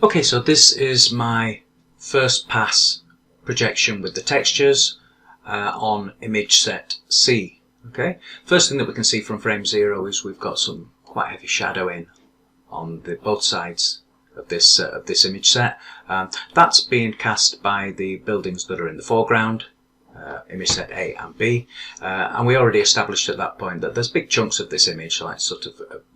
Okay, so this is my first pass projection with the textures on image set C. Okay, first thing that we can see from frame 0 is we've got some quite heavy shadowing on both sides of this image set. That's being cast by the buildings that are in the foreground, image set A and B, and we already established at that point that there's big chunks of this image like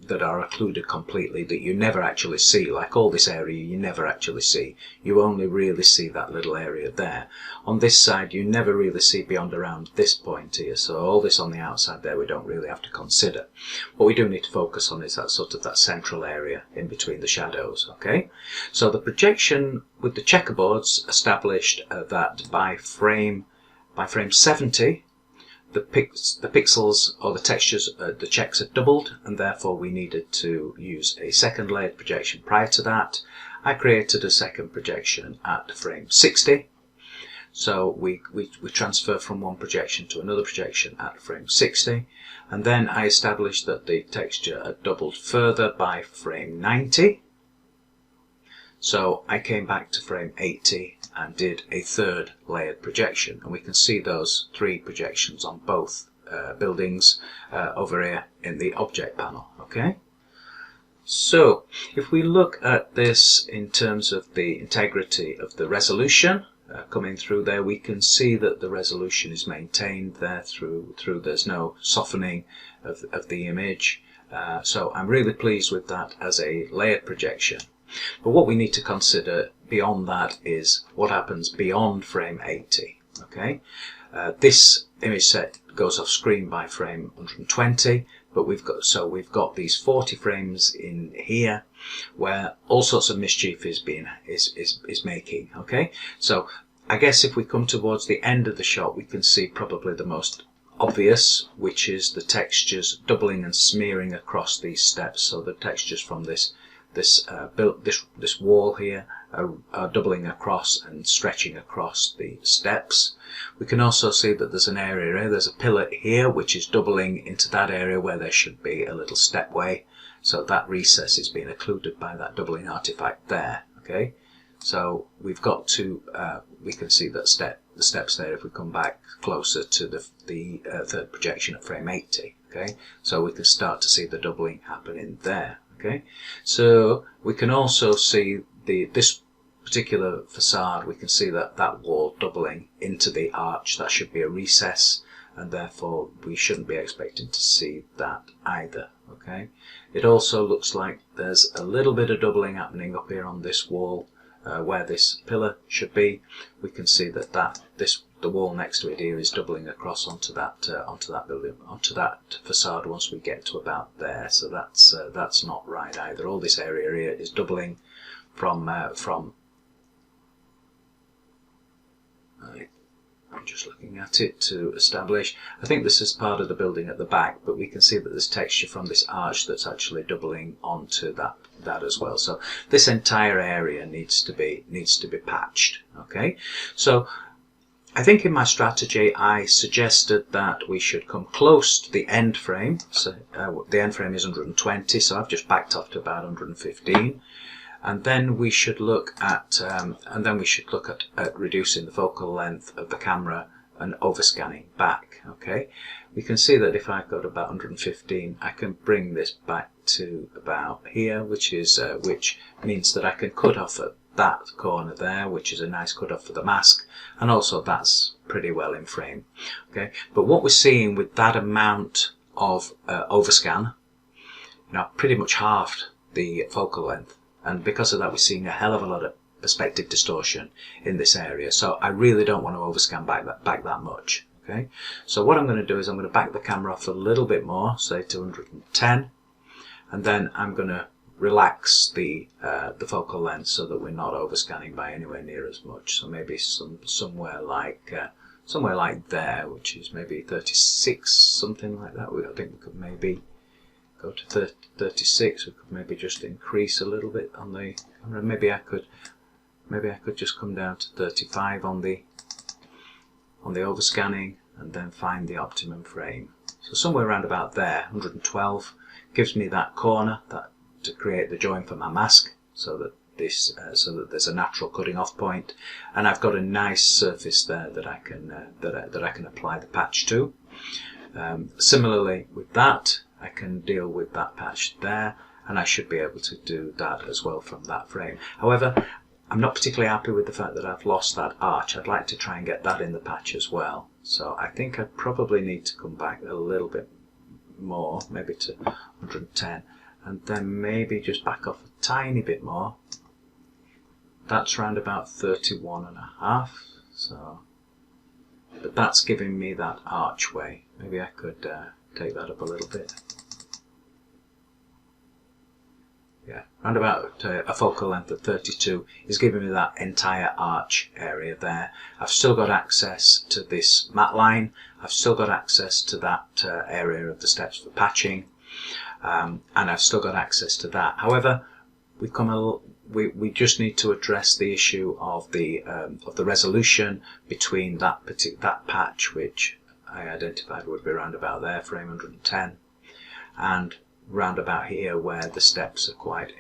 that are occluded completely that you never actually see. Like all this area you never actually see, you only really see that little area there. On this side you never really see beyond around this point here, so all this on the outside there we don't really have to consider. What we do need to focus on is that central area in between the shadows. Okay, so the projection with the checkerboards established that by frame 70 the pixels or the textures, the checks are doubled, and therefore we needed to use a second layered projection. Prior to that I created a second projection at frame 60, so we transfer from one projection to another projection at frame 60, and then I established that the texture had doubled further by frame 90. So I came back to frame 80 and did a third layered projection, and we can see those three projections on both buildings over here in the object panel. Okay, so if we look at this in terms of the integrity of the resolution coming through there, we can see that the resolution is maintained there through there's no softening of the image, so I'm really pleased with that as a layered projection. But what we need to consider beyond that is what happens beyond frame 80. Okay, this image set goes off screen by frame 120, but we've got these 40 frames in here where all sorts of mischief is making. Okay, so I guess if we come towards the end of the shot, we can see probably the most obvious, which is the textures doubling and smearing across these steps. So the textures from this wall here are doubling across and stretching across the steps. We can also see that there's an area here, there's a pillar here which is doubling into that area where there should be a little stepway, so that recess is being occluded by that doubling artifact there. Okay, so we've got to we can see that the steps there if we come back closer to the third projection at frame 80. Okay, so we can start to see the doubling happening there. Okay, so we can also see this particular facade, we can see that wall doubling into the arch. That should be a recess, and therefore we shouldn't be expecting to see that either. Okay, it also looks like there's a little bit of doubling happening up here on this wall where this pillar should be. We can see that the wall next to it here is doubling across onto that building, onto that facade once we get to about there. So that's not right either. All this area here is doubling from I'm just looking at it to establish. I think this is part of the building at the back, but we can see that there's texture from this arch that's actually doubling onto that as well. So this entire area needs to be patched. Okay, so I think in my strategy I suggested that we should come close to the end frame. So the end frame is 120, so I've just backed off to about 115, and then we should look at reducing the focal length of the camera and overscanning back. Okay, we can see that if I go to about 115, I can bring this back to about here, which means that I can cut off at that corner there, which is a nice cut off for the mask, and also that's pretty well in frame. Okay, but what we're seeing with that amount of overscan, I've pretty much halved the focal length, and because of that we're seeing a hell of a lot of perspective distortion in this area. So I really don't want to overscan back that much. Okay, so what I'm going to do is I'm going to back the camera off a little bit more, say 210, and then I'm going to relax the focal length so that we're not overscanning by anywhere near as much. So maybe somewhere like there, which is maybe 36, something like that. I think we could maybe go to 36. We could maybe just increase a little bit on the camera. Maybe I could just come down to 35 on the overscanning, and then find the optimum frame. So somewhere around about there, 112 gives me that corner to create the join for my mask, so that this so that there's a natural cutting off point, and I've got a nice surface there that I can that I can apply the patch to. Similarly with that, I can deal with that patch there, and I should be able to do that as well from that frame. However, I'm not particularly happy with the fact that I've lost that arch. I'd like to try and get that in the patch as well. So I think I probably need to come back a little bit more, maybe to 110, and then maybe just back off a tiny bit more. That's round about 31.5. So, but that's giving me that archway. Maybe I could take that up a little bit. Yeah, round about a focal length of 32 is giving me that entire arch area there. I've still got access to this mat line. I've still got access to that area of the steps for patching, and I've still got access to that. However, we just need to address the issue of the resolution between that patch, which I identified would be around about there, frame 110, and round about here where the steps are quite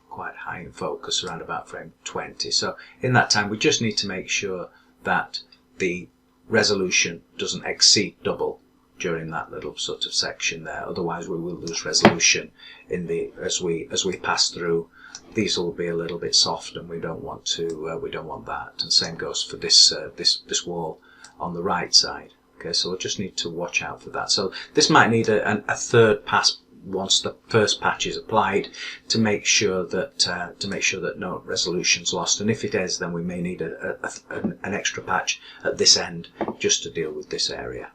high in focus, around about frame 20. So in that time we just need to make sure that the resolution doesn't exceed double during that little sort of section there, otherwise we will lose resolution in the as we pass through. These will be a little bit soft, and we don't want that. And same goes for this this wall on the right side. Okay, so we'll just need to watch out for that. So this might need a third pass once the first patch is applied to make sure that no resolution's lost, and if it is, then we may need an extra patch at this end just to deal with this area.